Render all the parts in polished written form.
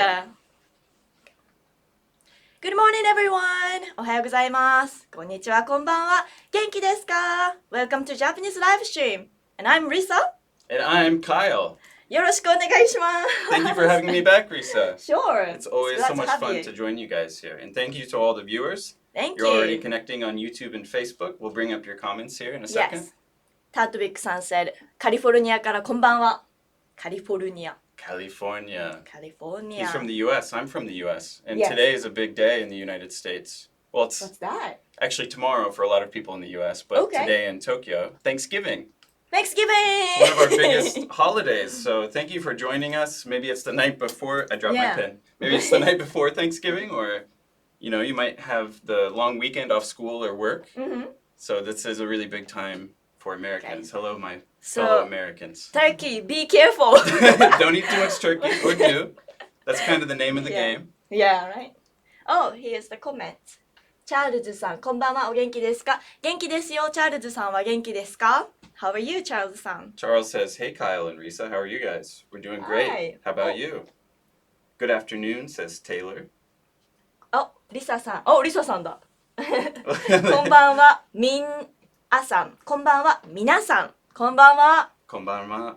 Good morning, everyone! おはようございます。こんにちは、こんばんは。元気ですか? Welcome to Japanese live stream. And I'm Risa. And I'm Kyle. よろしくお願いします。Thank you for having me back, Risa. Sure. It's always so much fun to join you guys here. And thank you to all the viewers. Thank You're you. already connecting on YouTube and Facebook. We'll bring up your comments here in a second. Yes. タートビックさん said カリフォルニアからこんばんは。カリフォルニア。California. California. He's from the U.S. I'm from the U.S. And Yes. today is a big day in the United States. Well, it's What's that? actually tomorrow for a lot of people in the U.S., but Okay. today in Tokyo, Thanksgiving. Thanksgiving! It's one of our biggest holidays. So thank you for joining us. Maybe it's the night before. I dropped my pen. Maybe it's the night before Thanksgiving, or you might have the long weekend off school or work. Mm-hmm. So this is a really big time for Americans. Okay. Hello, my fellow Americans. Turkey, be careful! Don't eat too much turkey, or do. That's kind of the name of the game. Yeah, right. Oh, here's the comment. チャールズさん、こんばんは。お元気ですか? 元気ですよ。チャールズさんは元気ですか? How are you, チャールズさん? Charles says, "Hey, Kyle and Risa, how are you guys? We're doing great. Hi. How about you?" Good afternoon, says Taylor. リサさん。リサさんだ。こんばんは。みんあさん。こんばんは。みなさん。こんばんは。Konbanwa.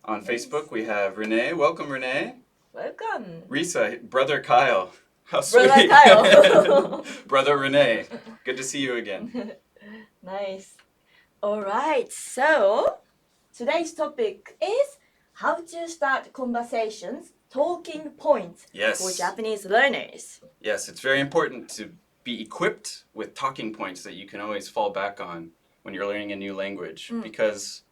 On Facebook, we have Renee. Welcome, Renee. Welcome. Risa, brother Kyle. How sweet. Brother Kyle. Brother Renee. Good to see you again. Nice. Alright, so today's topic is how to start conversations, talking points Yes. for Japanese learners. Yes, it's very important to be equipped with talking points that you can always fall back on when you're learning a new language, because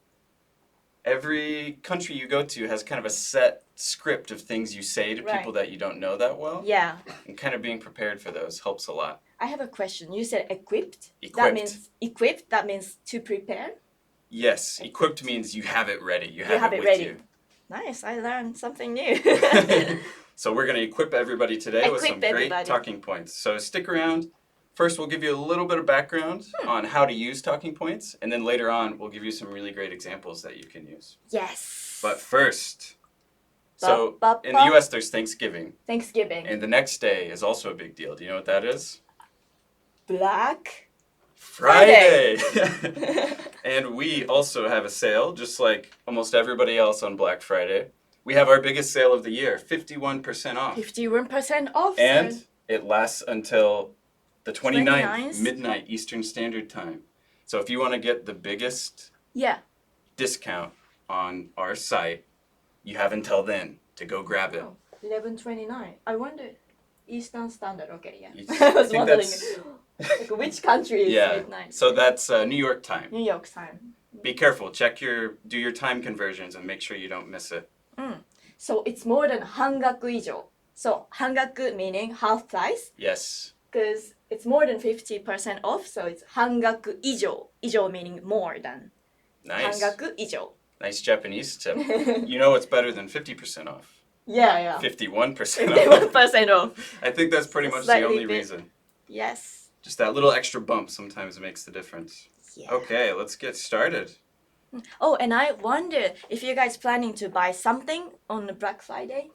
every country you go to has kind of a set script of things you say to people that you don't know that well. Yeah. And kind of being prepared for those helps a lot. I have a question. You said equipped. Equipped. That means to prepare. Yes, equipped means you have it ready. You have it with ready. you. Nice. I learned something new. So we're going to equip everybody today with some great talking points. So stick around. First, we'll give you a little bit of background on how to use talking points, and then later on, we'll give you some really great examples that you can use. Yes. But first, so in the U.S., there's Thanksgiving. Thanksgiving. And the next day is also a big deal. Do you know what that is? Black Friday. And we also have a sale, just like almost everybody else on Black Friday. We have our biggest sale of the year, 51% off. 51% off. And it lasts until the 29th, midnight Eastern Standard Time. So if you want to get the biggest discount on our site, you have until then to go grab it. 11:29. I wonder, Eastern Standard. Okay, yeah. I was wondering that's... which country is midnight. So that's New York time. New York time. Be careful. Do your time conversions and make sure you don't miss it. So it's more than 半額以上. So 半額 meaning half price. Yes. Because it's more than 50% off, so it's 半額以上. 以上 meaning more than. Nice. 半額以上. Nice Japanese tip. You know it's better than 50% off. Yeah. 51% 51% off. I think that's pretty much the only reason. Yes. Just that little extra bump sometimes makes the difference. Yeah. Okay, let's get started. Oh, and I wonder if you guys planning to buy something on the Black Friday?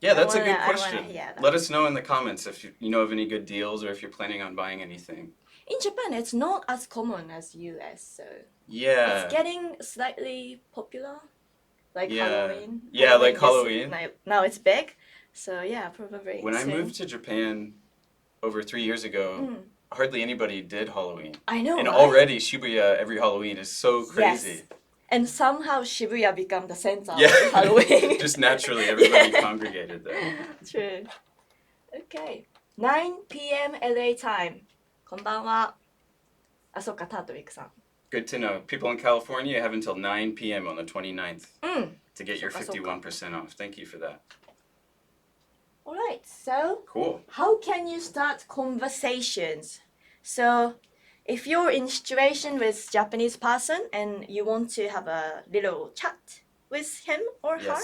Yeah, that's a good question. Let us know in the comments if you know of any good deals or if you're planning on buying anything. In Japan, it's not as common as US, so yeah, it's getting slightly popular, like Halloween. Yeah, like Halloween. Now it's big, so yeah, probably. When I moved to Japan over 3 years ago, hardly anybody did Halloween. I know, and right? Already Shibuya every Halloween is so crazy. Yes. And somehow Shibuya become the center of Halloween. Just naturally, everybody congregated there. True. Okay. 9 p.m. LA time. こんばんは。あ、そっか、タートリックさん。Good to know. People in California have until 9 p.m. on the 29th to get your 51% off. Thank you for that. Alright, so cool. How can you start conversations? So if you're in a situation with Japanese person and you want to have a little chat with him or her,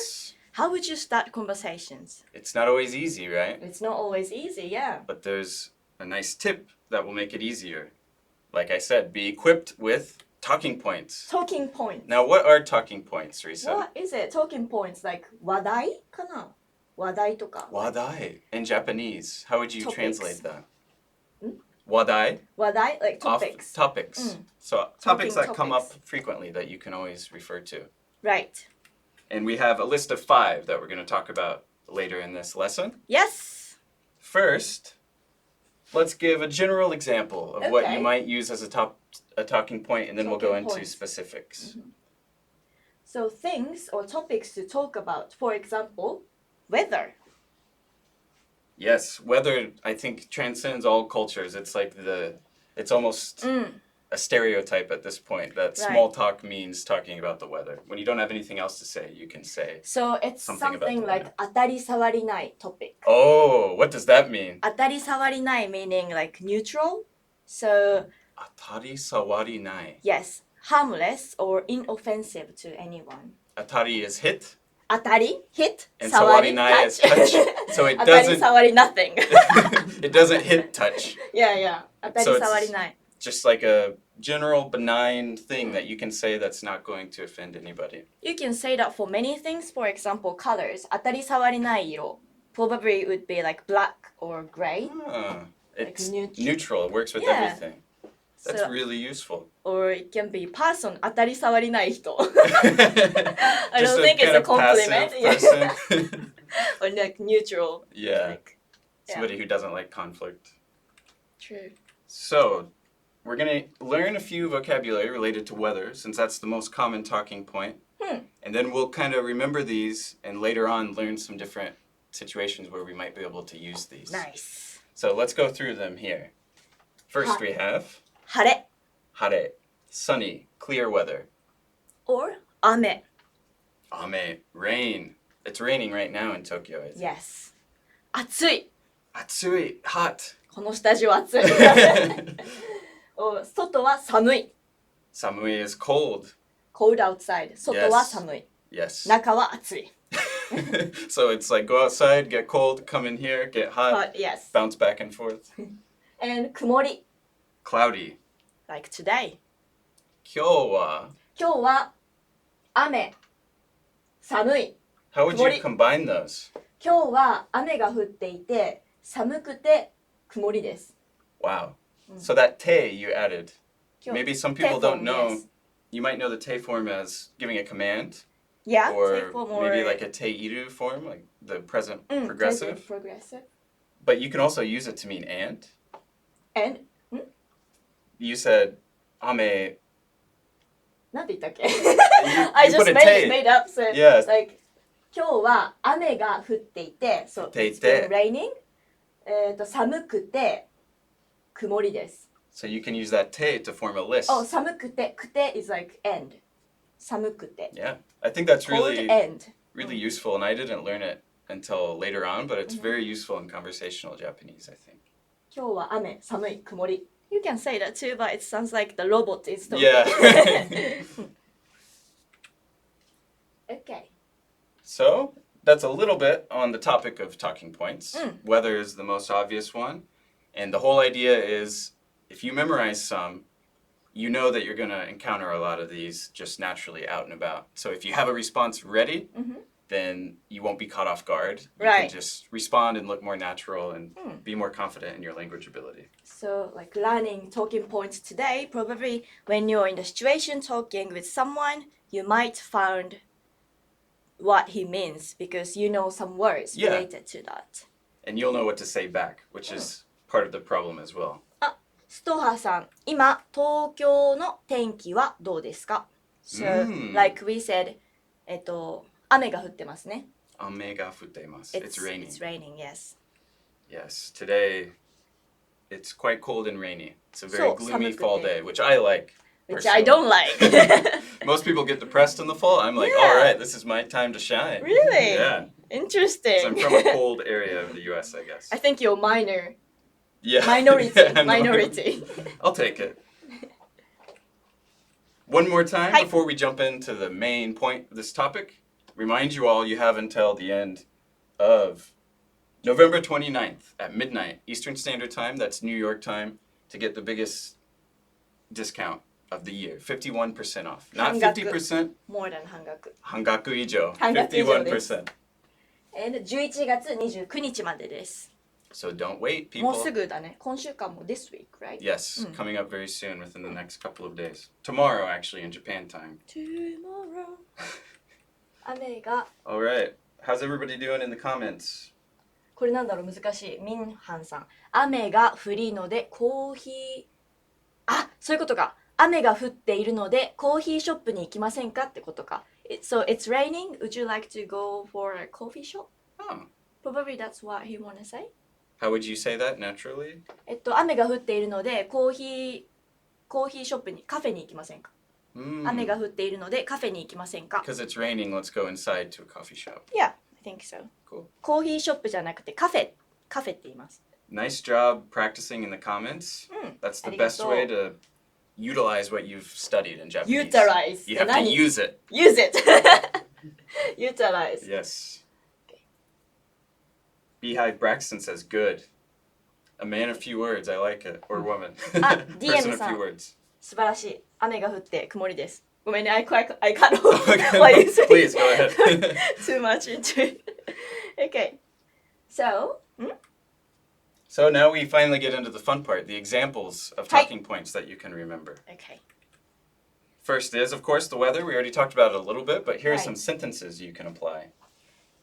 how would you start conversations? It's not always easy, right? It's not always easy, yeah. But there's a nice tip that will make it easier. Like I said, be equipped with talking points. Talking points. Now, what are talking points, Risa? What is it? Talking points like 話題かな?話題とか。Wadai. In Japanese, how would you Topics. translate that? Hmm? Wadai? 話題 like topics. Topics. So Talking topics that come up topics. frequently that you can always refer to. Right. And we have a list of 5 that we're going to talk about later in this lesson. Yes. First, let's give a general example of what you Okay. might use as a talking point, and then we'll go Talking into points. specifics. So things or topics to talk about. For example, weather. Yes, weather, I think, transcends all cultures. It's like it's almost a stereotype at this point that small talk means talking about the weather. When you don't have anything else to say, you can say. So it's Something about something the like 当たり障りない topic. Oh, what does that mean? 当たり障りない meaning like neutral. So 当たり障りない. yes, harmless or inoffensive to anyone. 当たり is hit. 当たり hit. And 触り sawarinai is touch. So it 当たり doesn't 触り nothing. it doesn't hit touch. yeah. 当たり So 触り it's ない just like a general benign thing that you can say that's not going to offend anybody. You can say that for many things. For example, colors. 当たり障りない色 probably would be like black or gray. It's Like neutral. It works with Yeah. everything. That's So- really useful. Or it can be person 当たり障りない人 I Just don't a think it's kind a of compliment. passive person. Or like neutral. Yeah. Like, Somebody who doesn't like conflict. true. So, we're going to learn a few vocabulary related to weather, since that's the most common talking point. And then we'll kind of remember these and later on learn some different situations where we might be able to use these. Nice. So let's go through them here. First Hot. we have 晴れ hare, sunny, clear weather. or 雨 Ame, rain. It's raining right now in Tokyo, I think. Yes. 暑い Atsui, hot. このスタジオ暑い or 外は寒い Samui is cold. Cold outside 外は寒い Yes. 中は暑い So it's like go outside, get cold, come in here, get hot, Hot, yes. bounce back and forth. And 曇り Cloudy. like today. 今日は今日は雨寒い How would you 曇り combine those? 今日は雨が降っていて寒くて曇りです Wow. So that te you added. 今日 Maybe some people te don't form, know. yes. You might know the te form as giving a command, Yeah, or te form or maybe like a te iru form, like the present progressive. Progressive. But you can also use it to mean and. And You said ame. なんて言ったっけ You I put just a made, te. made up. So Yes. like 今日は雨が降っていて So 降ってい it's て been raining. 寒くて曇りです So you can use that te to form a list. Oh, 寒くて くて is like end. 寒くて Yeah, I think that's Cold really end. really useful, and I didn't learn it until later on, but it's very useful in conversational Japanese, I think. 今日は雨寒い曇り You can say that too, but it sounds like the robot is talking. Yeah. Okay. So that's a little bit on the topic of talking points. Weather is the most obvious one, and the whole idea is if you memorize some, you know that you're going to encounter a lot of these just naturally out and about. So if you have a response ready, then you won't be caught off guard. You Right. can just respond and look more natural and be more confident in your language ability. So, like learning talking points today, probably when you're in the situation talking with someone, you might find what he means because you know some words Yeah. related to that. And you'll know what to say back, which is part of the problem as well. ストハさん、今東京の天気はどうですか So, like we said, 雨が降ってますね。雨が降っています. It's raining. It's raining, yes. Yes, today it's quite cold and rainy. It's a very So, gloomy 寒くて fall day, which I like. Which I personally. don't like. Most people get depressed in the fall. I'm like, Yeah. all right, this is my time to shine. Really? Yeah. 'Cause Interesting. I'm from a cold area of the U.S., I guess. I think you're minor. Yeah. Minority. Yeah, no. Minority. I'll take it. One more time Hi. before we jump into the main point of this topic. Remind you all you have until the end of November 29th at midnight Eastern Standard Time, that's New York time, to get the biggest discount of the year, 51% off. Not Hangaku. 50%, More than 半額。 hangaku ijo, 半額以上です。 51%. And 11月29日までです。So don't wait, も people. うすぐだね。今週間も this week, right? Yes, coming up very soon within the next couple of days. Tomorrow, actually, in Japan time. Tomorrow. 雨が All right. How's everybody doing in the comments? これなんだろう難しい。ミンハンさん。雨が降りのでコーヒー。あ、そういうことか。雨が降っているのでコーヒーショップに行きませんかってことか。So it's raining. Would you like to go for a coffee shop? Oh. Probably that's what he wanna say. How would you say that naturally? 雨が降っているのでコーヒーショップにカフェに行きませんか。雨が降っているのでカフェに行きませんか。Because it's raining, let's go inside to a coffee shop. Yeah, I think so. Cool. コーヒーショップじゃなくてカフェって言います。Nice job practicing in the comments. That's the best way to utilize what you've studied in Japanese. Utilize. You have to use it. Use it. Utilize. Yes. Beehive Braxton says good. A man of few words, I like it. Or woman. Person of few words. 素晴らしい。雨が降って曇りです。ごめんね、I cut off Please, go ahead. too much into it. Okay. So now we finally get into the fun part, the examples of talking points that you can remember. Okay. First is, of course, the weather. We already talked about it a little bit, but here are some sentences you can apply.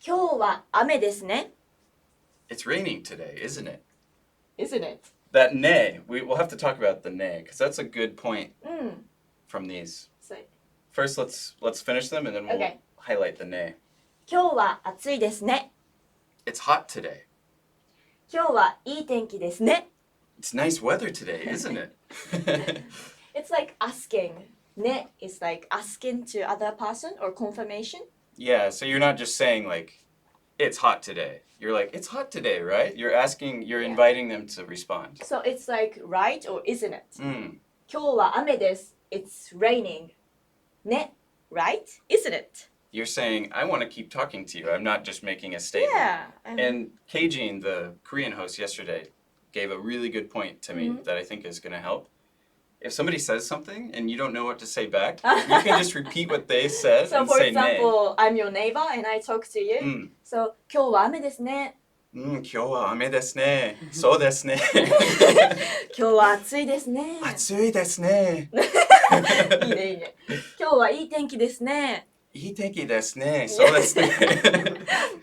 今日は雨ですね。 It's raining today, isn't it? Isn't it? That ne, we'll have to talk about the ne, because that's a good point from these. First, let's finish them, and then we'll highlight the ne. 今日は暑いですね。 It's hot today. 今日はいい天気ですね。 It's nice weather today, isn't it? It's like asking. ね is like asking to other person or confirmation. Yeah, so you're not just saying like, it's hot today. You're like, it's hot today, right? You're inviting them to respond. So it's like, right or isn't it? 今日は雨です。It's raining. ね right? Isn't it? You're saying, I want to keep talking to you. I'm not just making a statement. Yeah. And Keijin, the Korean host yesterday, gave a really good point to me that I think is going to help. If somebody says something and you don't know what to say back, you can just repeat what they said and say So for example, I'm your neighbor and I talk to you. So, 今日は雨ですね。今日は雨ですね。そうですね。今日は暑いですね。暑いですね。いいねいいね。今日はいい天気ですね。いい天気ですね。そうですね。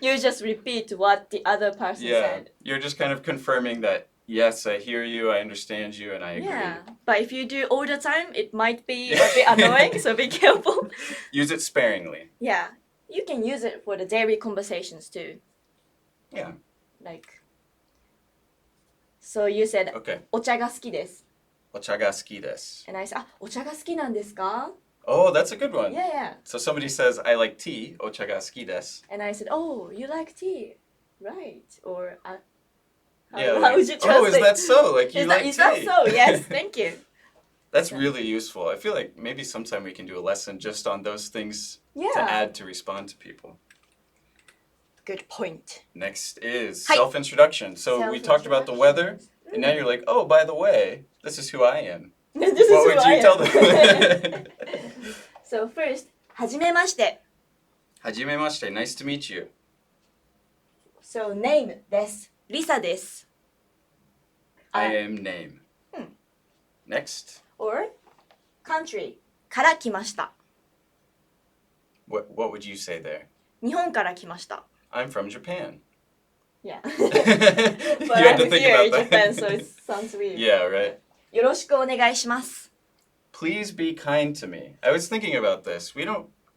You just repeat what the other person said. You're just kind of confirming that, yes, I hear you, I understand you, and I agree. Yeah, but if you do all the time, it might be a bit annoying, so be careful. Use it sparingly. Yeah, you can use it for the daily conversations too. Yeah. Like, so you said, お茶が好きです。お茶が好きです。And I said, あ、お茶が好きなんですか? Oh, that's a good one. Yeah. So somebody says, I like tea, お茶が好きです。 And I said, oh, you like tea, right? Or, how is would you translate? that so? Like you like tea? Is that so? Yes, thank you. That's really useful. I feel like maybe sometime we can do a lesson just on those things to add to respond to people. Good point. Next is self-introduction. So we talked about the weather, and now you're like, oh, by the way, this is who I am. What would you tell them? So first, はじめまして。はじめまして. Nice to meet you. So name です。リサです。I am name. Next. Or country から来ました。What would you say there? 日本から来ました。I'm from Japan. Yeah. But I'm here in Japan, so it sounds weird. Yeah, right. よろしくお願いします。Please be kind to me. I was thinking about this.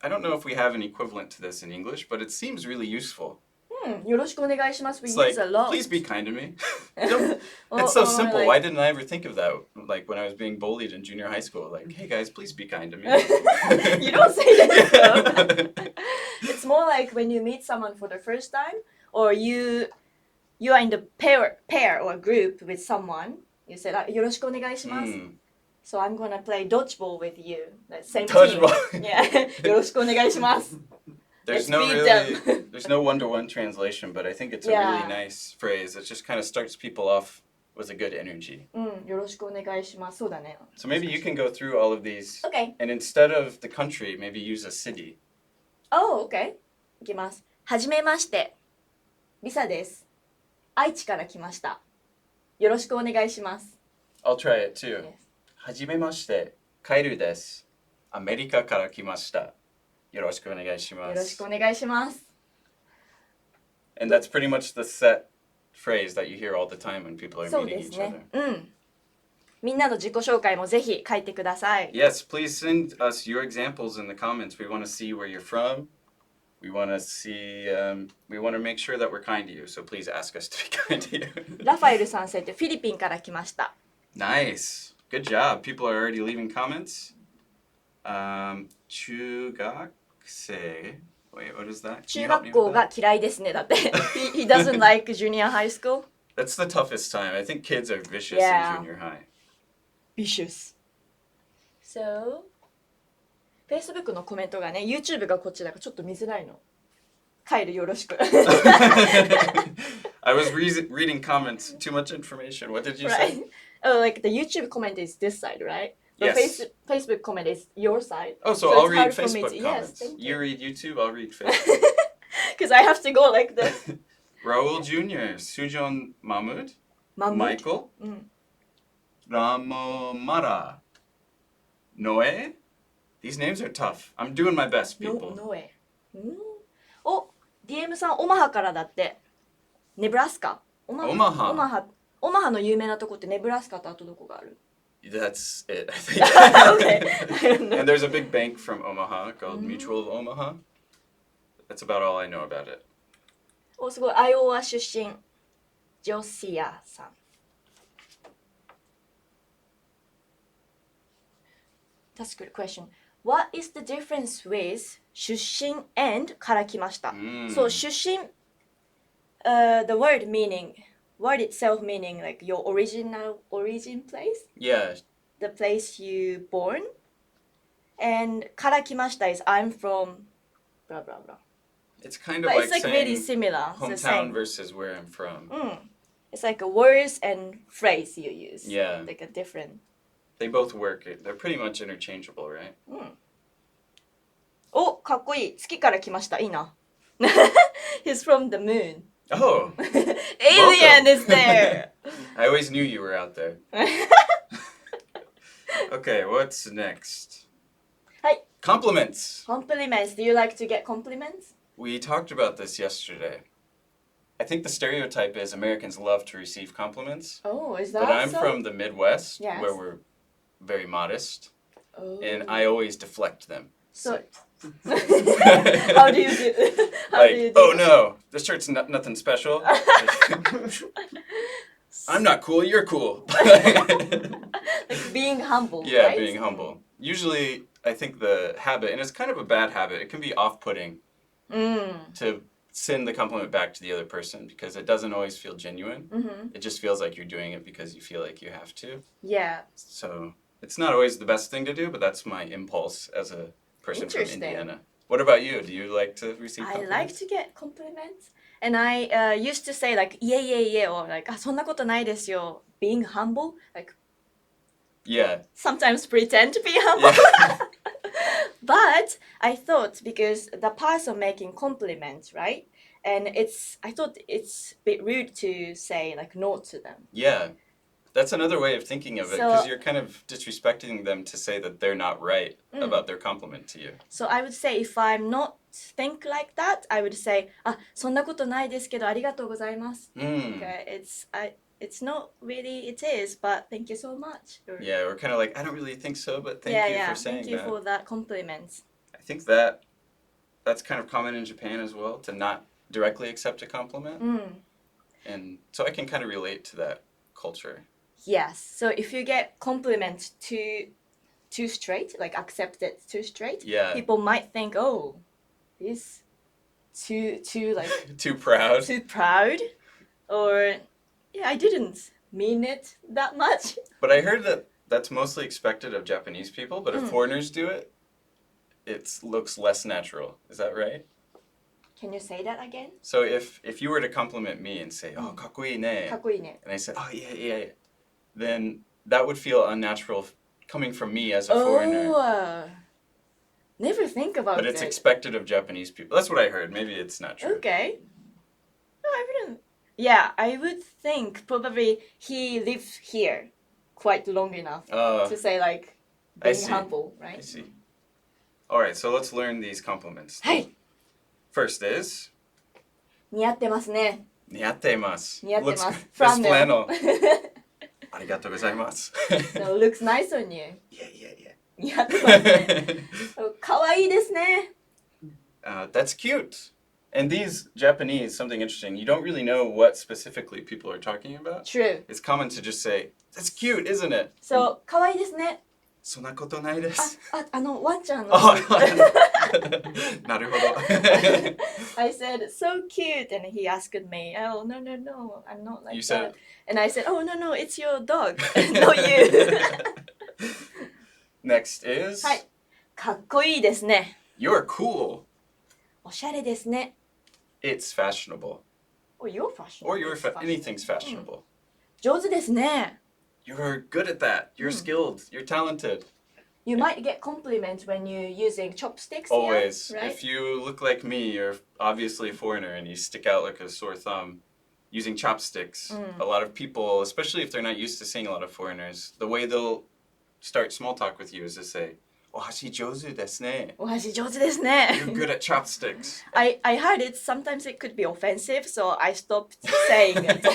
I don't know if we have an equivalent to this in English, but it seems really useful. よろしくお願いします。We It's use like, a lot. please be kind to me. It's so simple. Why didn't I ever think of that? Like when I was being bullied in junior high school. Like, hey guys, please be kind to me. You don't say that. It's more like when you meet someone for the first time, or you are in the pair or group with someone. You said, よろしくお願いします。So I'm gonna play dodgeball with you. That same Dodgeball. team. Yeah. よろしくお願いします。There's no one-to-one translation, but I think it's a really nice phrase. It just kind of starts people off with a good energy. よろしくお願いします。そうだね。So maybe you can go through all of these. Okay. And instead of the country, maybe use a city. Oh, okay. いきます。はじめまして。リサです。愛知から来ました。よろしくお願いします。I'll try it too. Yes. はじめまして、カイルです。アメリカから来ました。よろしくお願いします。よろしくお願いします。And that's pretty much the set phrase that you hear all the time when people are そう meeting です each ね。 other. みんなの自己紹介もぜひ書いてください。 Yes, please send us your examples in the comments. We want to see where you're from. We want to see, we want to make sure that we're kind to you. So please ask us to be kind to you. ラファエルさんってフィリピンから来ました。 Nice. Good job. People are already leaving comments. 中学生. Wait, what is that? 中学校が嫌いですね。だって he doesn't like junior high school. That's the toughest time. I think kids are vicious Yeah. in junior high. Vicious. So, Facebook のコメントがね、YouTube がこっちだからちょっと見づらいの。カイルよろしく。I was reading comments. Too much information. What did you say? Right? Oh, like the YouTube comment is this side, right? The Yes. Facebook comment is your side. Oh, so So I'll it's read hard for me Facebook to- yes, comments. thank you. You read YouTube, I'll read Facebook. Because I have to go like this. Raul Jr., Sujon Mahmood, Mahmood? Michael, Ramomara, Noe. These names are tough. I'm doing my best, people. ノエ。お、DM さん、オマハからだって。ネブラスカ。オマハの有名なとこってネブラスカとあとどこがある？ That's it, I think. Okay. And there's a big bank from Omaha called Mutual of Omaha. That's about all I know about it. お、すごい。アイオワ出身。ジョシアさん。That's a good question. What is the difference with 出身 and から来ました？So 出身、the word itself meaning like your origin place? Yeah, The place you born? And から来ました is I'm from blah blah blah. it's kind of But like it's like saying really similar. It's the hometown same. versus where I'm from. It's like a words and phrase you use. Yeah. Like a different. They both work. They're pretty much interchangeable, right? お、かっこいい。月から来ました。いいな。He's from the moon. Oh, Alien welcome. is there. I always knew you were out there. Okay, what's next? はい。 Compliments. Compliments. Do you like to get compliments? We talked about this yesterday. I think the stereotype is Americans love to receive compliments. Oh, is that But I'm so? from the Midwest, Yes. where we're very modest, Oh. and I always deflect them. So, how do you do? How do you Like, do? oh no, this shirt's nothing special. I'm not cool, you're cool. Like being humble. Yeah, right? being humble. Usually, I think the habit, and it's kind of a bad habit, it can be off-putting to send the compliment back to the other person because it doesn't always feel genuine. It just feels like you're doing it because you feel like you have to. Yeah. So it's not always the best thing to do, but that's my impulse as a person from Interesting. Indiana. What about you? Do you like to receive I compliments? like to get compliments. And I used to say like, yeah, or like, あ、そんなことないですよ. Being humble. Like, Yeah. sometimes pretend to be humble. Yeah. But I thought because the person making compliments, right? And I thought it's a bit rude to say like no to them. Yeah. That's another way of thinking of it So- because you're kind of disrespecting them to say that they're not right about their compliment to you. So I would say if I'm not think like that, I would say, あ、そんなことないですけどありがとうございます. Okay, it's not really it is, but thank you so much. Or, Yeah, we're kind of like, I don't really think so, but thank you for saying thank you that. for that compliment. I think that's kind of common in Japan as well, to not directly accept a compliment. And so I can kind of relate to that culture. Yes. So if you get compliment too straight, like accept it too straight, Yeah. people might think, oh, he's too like Too proud. too proud, or yeah, I didn't mean it that much. But I heard that that's mostly expected of Japanese people, but if foreigners do it, it looks less natural. Is that right? Can you say that again? So if you were to compliment me and say, oh, かっこいいね, かっこいいね. and I said, oh, yeah, then that would feel unnatural coming from me as a foreigner. Oh, never think about But it. it's expected of Japanese people. That's what I heard. Maybe it's not true. Okay. No, I've Yeah, I would think probably he lives here quite long enough to say like I being see. humble, I right? see. All right, so let's learn these compliments. はい。 First is 似合ってますね。似合ってます。似合ってます。 Looks From best them. flannel. ありがとうございます。 So looks nice on you. Yeah, yeah, yeah. 似合ってますね。可愛いですね。That's cute. And these Japanese, something interesting, you don't really know what specifically people are talking about. True. It's common to just say, that's cute, isn't it? So 可愛いですね。そんなことないです。ワンちゃんの。なるほど。I said, so cute. And he asked me, oh, no, no, no, I'm not like You that. said- And I said, oh, no, no, it's your dog, not you. Next is はい。かっこいいですね。 you're cool. おしゃれですね。 It's fashionable. Or you're fashionable. Or anything's fashionable. 上手ですね。 You're good at that. You're skilled. You're talented. You might get compliments when you're using chopsticks. Always. Here, right? If you look like me, you're obviously a foreigner and you stick out like a sore thumb using chopsticks. A lot of people, especially if they're not used to seeing a lot of foreigners, the way they'll start small talk with you is to say, お箸上手ですね. お箸上手ですね。 You're good at chopsticks. I heard it. Sometimes it could be offensive, so I stopped saying it.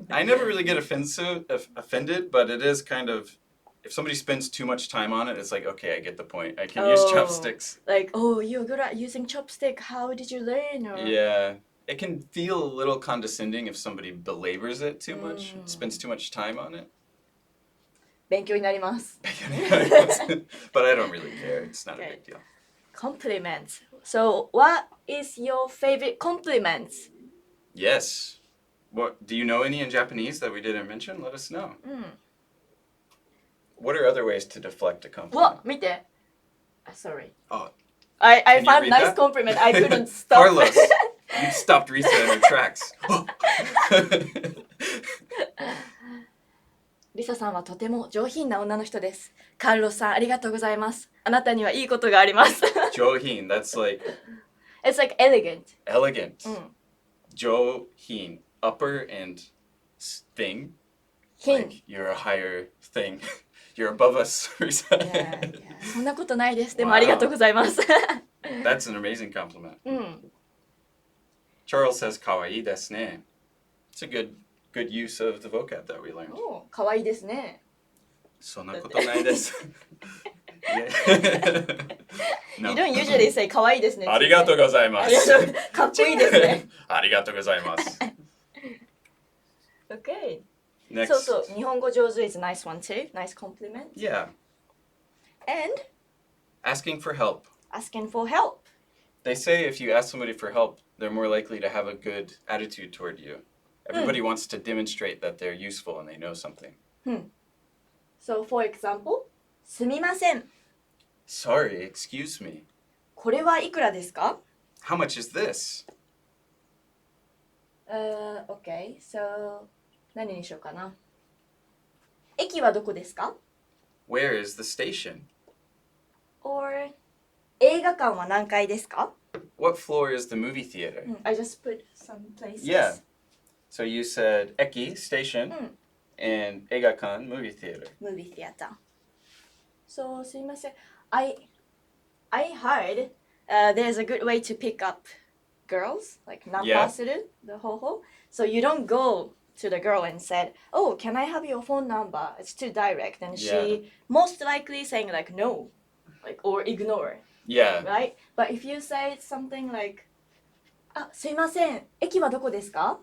I never really get offended, but it is kind of, if somebody spends too much time on it, it's like, okay, I get the point. I can use chopsticks. Like, oh, you're good at using chopstick. How did you learn? Or... Yeah. It can feel a little condescending if somebody belabors it too much, spends too much time on it. 勉強になります。 But I don't really care. It's not a big deal. Compliments. So, what is your favorite compliments? Yes. What do you know any in Japanese that we didn't mention? Let us know. What are other ways to deflect a compliment? わ、見て。Sorry. Oh, I Can you found read nice that? compliment. I couldn't stop. Carlos, you stopped Risa in her tracks. リサさんはとても上品な女の人です。カルロスさん、ありがとうございます。あなたにはいいことがあります。Johin, that's like It's like elegant. elegant. Johin, upper and thing. Hin. Like you're a higher thing. You're above us, Risa. Yeah. そんなことないです。でもありがとうございます。 That's an amazing compliment. Charles says, かわいいですね. It's a good use of the vocab that we learned. お、かわいいですね。そんなことないです。You don't usually say かわいいですね。ありがとうございます。かっこいいですね。ありがとうございます。Okay. Next. そうそう、日本語上手 is a nice one too. Nice compliment. Yeah. And Asking for help. asking for help. They say if you ask somebody for help, they're more likely to have a good attitude toward you. Everybody wants to demonstrate that they're useful and they know something. So for example, すみません。 Sorry, excuse me. これはいくらですか？ How much is this? Okay, so 何にしようかな。駅はどこですか？ Where is the station? Or 映画館は何階ですか？ What floor is the movie theater? I just put some places. Yeah. So you said eki, station, and eigakan, movie theater. Movie theater. So すみません。I heard there's a good way to pick up girls, like ナンパする the 方法. So you don't go to the girl and said, "Oh, can I have your phone number?" It's too direct, and she most likely saying like no, like or ignore, Yeah. right? But if you say something like, あ、すいません、駅はどこですか?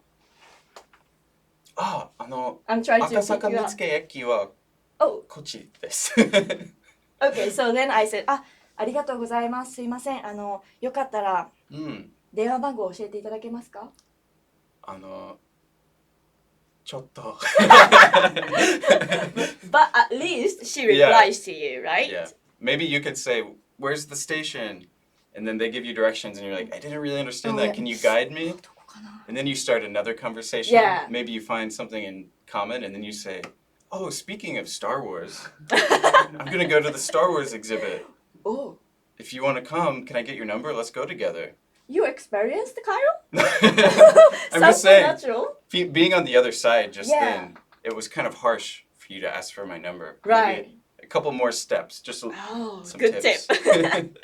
Ah, I'm trying to Akasaka pick you up. Mitsuke eki wa Oh, kochi desu. okay. So then I said, ありがとうございます。すいません。よかったら電話番号を教えていただけますか? ちょっと. But at least she replies to you, right? Yeah. Maybe you could say, "Where's the station?" And then they give you directions and you're like, "I didn't really understand that. Can you guide me?" どこかな? And then you start another conversation. Yeah. Maybe you find something in common and then you say, "Oh, speaking of Star Wars, I'm going to go to the Star Wars exhibit. Oh. If you want to come, can I get your number? Let's go together." You experienced Cairo? I'm just saying, natural. being on the other side just Yeah. then, it was kind of harsh for you to ask for my number. Right. Maybe a couple more steps, just some good tips. tip.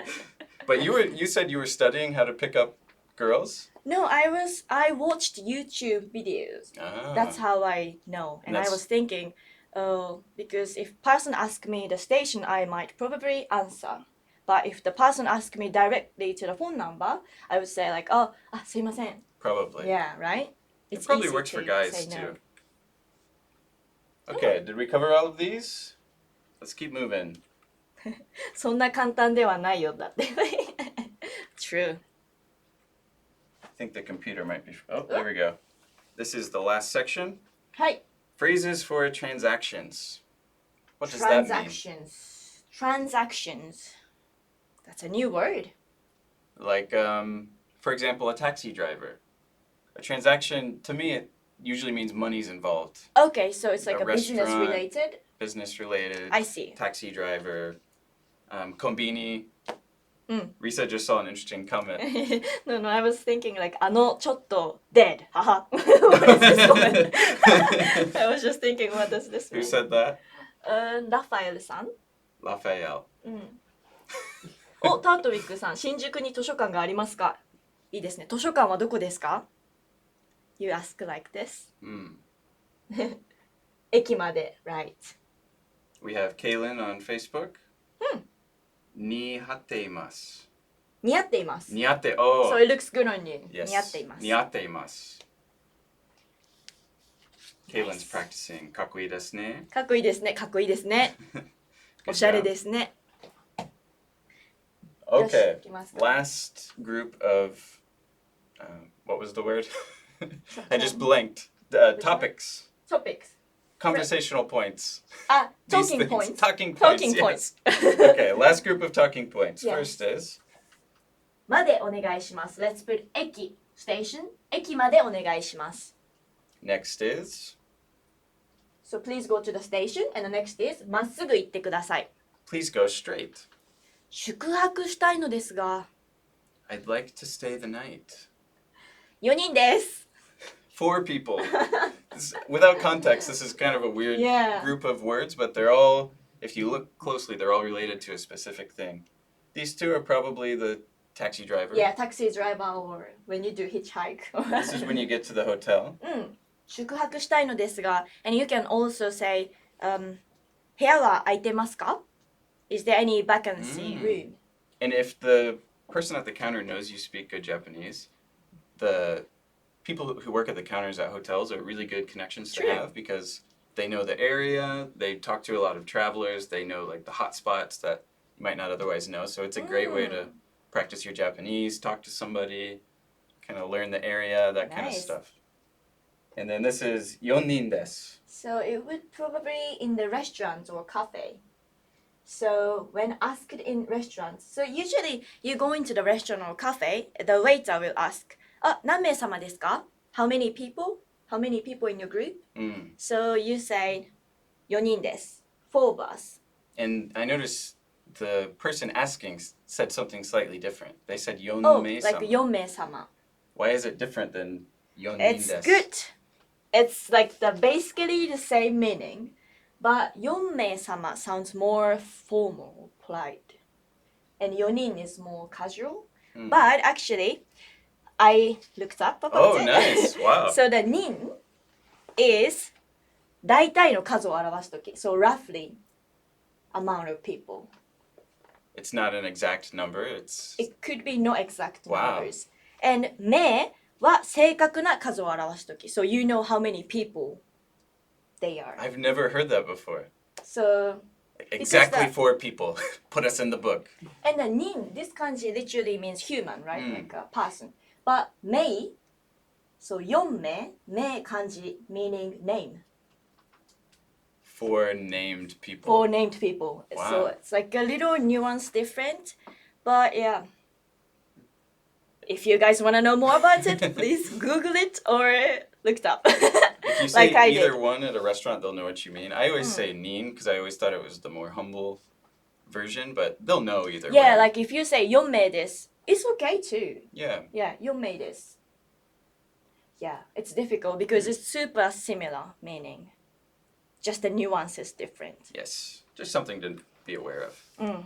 But you said you were studying how to pick up girls? No, I watched YouTube videos. That's how I know. And I was thinking, oh, because if person ask me the station, I might probably answer. But if the person ask me directly to the phone number, I would say like, oh, すいません. Probably. Yeah, right? It probably easy works to for guys say no. too. Okay, did we cover all of these? Let's keep moving. そんな簡単ではないよだって。True. I think the computer might be... Oh, there we go. This is the last section. はい。 Phrases for transactions. What does that mean? Transactions. That's a new word. Like, for example, a taxi driver. A transaction, to me, it usually means money's involved. Okay, so it's like a business restaurant, related? Business related. I see. Taxi driver. Konbini. Mm. Risa just saw an interesting comment. No, I was thinking like, ちょっと dead. Haha. What is this comment? I was just thinking, what does this mean? Who said that? Raphael さん Raphael. お、タートウィックさん、新宿に図書館がありますか？いいですね。図書館はどこですか？ You ask like this. 駅まで、right. We have Kaylin on Facebook. 似合っています。似合っています。似合って、oh. So it looks good on you. Yes. 似合っています。似合っています。Kaylin's practicing. かっこいいですね。かっこいいですね。かっこいいですね。おしゃれですね。Okay, last group of, what was the word? I just blanked. Topics. Topics. Conversational points. Talking points. Talking points. Talking points. Okay, last group of talking points. Yes. First is. までお願いします。Let's put 駅、station. 駅までお願いします。Next is. So please go to the station. And the next is まっすぐ行ってください。Please go straight. 宿泊したいのですが。I'd like to stay the night. 4人です。4 people. Without context, this is kind of a weird group of words, but they're all, if you look closely, they're all related to a specific thing. These two are probably the taxi driver. Yeah, taxi driver or when you do hitchhike. This is when you get to the hotel. 宿泊したいのですが and you can also say 部屋は空いてますか Is there any vacancy room? And if the person at the counter knows you speak good Japanese, the people who work at the counters at hotels are really good connections to have because they know the area, they talk to a lot of travelers, they know like the hot spots that you might not otherwise know. So it's a great way to practice your Japanese, talk to somebody, kind of learn the area, that kind of stuff. And then this is 4人です. So it would probably in the restaurant or cafe. So when asked in restaurants, so usually you go into the restaurant or cafe, the waiter will ask, 何名様ですか? How many people? How many people in your group? So you say 4人です. 4 of us. And I noticed the person asking said something slightly different. They sasaid 4名様. Like 4名様. Why is it different than 4人です? It's good. It's like basically the same meaning, but 4名様 sounds more formal, polite, and 4人 is more casual. But actually, I looked up about it. Oh, nice! Wow. So the 人 is 大体の数を表すとき. So roughly amount of people. It's not an exact number. It could be no exact Wow. numbers. And 名は正確な数を表すとき. So you know how many people they are. I've never heard that before. So exactly 4 people. Put us in the book. And the 人, this kanji literally means human, right? Like a person. But 名, so 4名, 名 kanji meaning name. 4 named people. 4 named people. Wow. So it's like a little nuance different. But yeah. If you guys want to know more about it, please Google it or look it up. If you say like I either did. one at a restaurant, they'll know what you mean. I always say nin because I always thought it was the more humble version, but they'll know either way. Yeah, like if you say 4名です, It's okay too. Yeah. Yeah, you made this. Yeah, it's difficult because it's super similar meaning. Just the nuance is different. Yes. Just something to be aware of. Mm.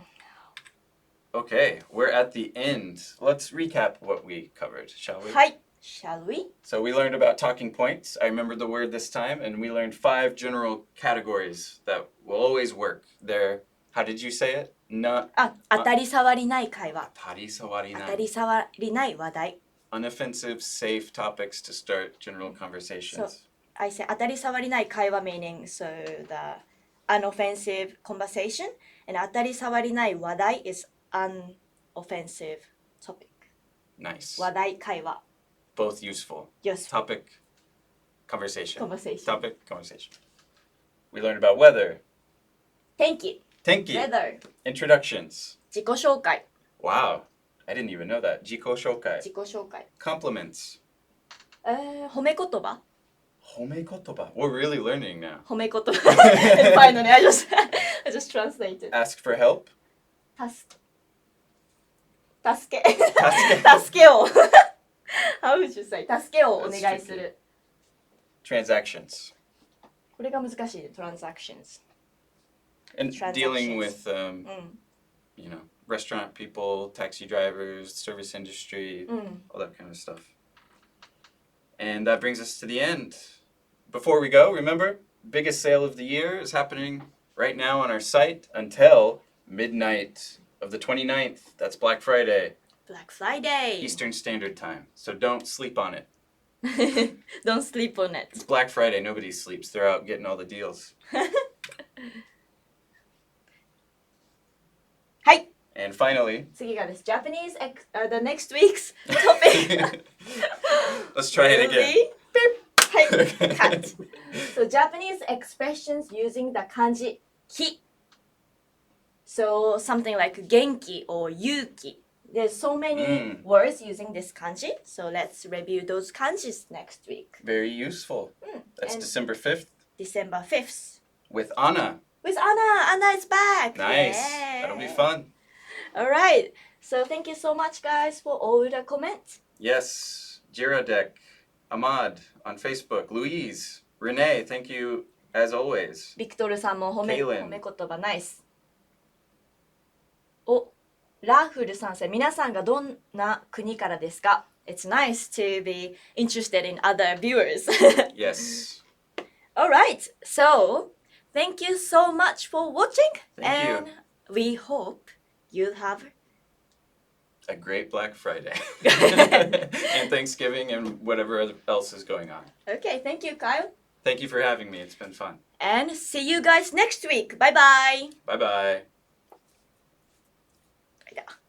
Okay, we're at the end. Let's recap what we covered, shall we? はい。Shall we? So we learned about talking points. I remembered the word this time, and we learned 5 general categories that will always work. They're, how did you say it? 当たり障りない会話。当たり Tarisawarinai. 障りない話題。 Unoffensive, safe topics to start general conversations. So I say 当たり障りない会話 meaning so the unoffensive conversation and 当たり障りない話題 is unoffensive topic. Nice. 話題会話。 Both useful. Yes. Topic, conversation. Conversation. Topic, conversation. We learned about weather. 天気。 Tenki. Weather. Introductions. 自己紹介。 Wow. I didn't even know that. Jiko shokai. 自己紹介。 Compliments. 褒め言葉。 Homekotoba. We're really learning now. 褒め言葉。And finally, I just translated. Ask for help. 助け。助けを。How would you say? 助けをお願いする。 Transactions. これが難しい。Transactions. And dealing with, うん。 you know, restaurant people, taxi drivers, service industry, うん。 all that kind of stuff. And that brings us to the end. Before we go, remember, biggest sale of the year is happening right now on our site until midnight of the 29th. That's Black Friday, Black Friday. Eastern Standard Time. So don't sleep on it. Don't sleep on it. It's Black Friday. Nobody sleeps. They're out getting all the deals. はい。 And finally, 次がです。Japanese, the next week's topic. let's try it again. Ready? Beep. はい。Cut. So Japanese expressions using the kanji ki. So something like genki or yuki. There's so many words using this kanji. So let's review those kanjis next week. Very useful. That's And December 5th December 5th. with Anna. With Anna. Anna is back. Nice. Yeah. That'll be fun. All right. So thank you so much, guys, for all the comments. Yes. Jiradek, Ahmad on Facebook, Louise, Renee, thank you as always. ビクトルさんも褒め Kaylin 言葉ナイス。お、ラフルさん皆さんがどんな国からですか It's nice to be interested in other viewers. Yes. Alright, so thank you so much for watching. Thank you. And we hope you have A great Black Friday. And Thanksgiving and whatever else is going on. Okay, thank you, Kyle. Thank you for having me. It's been fun. And see you guys next week. Bye bye. Bye bye.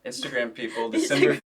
Instagram people, December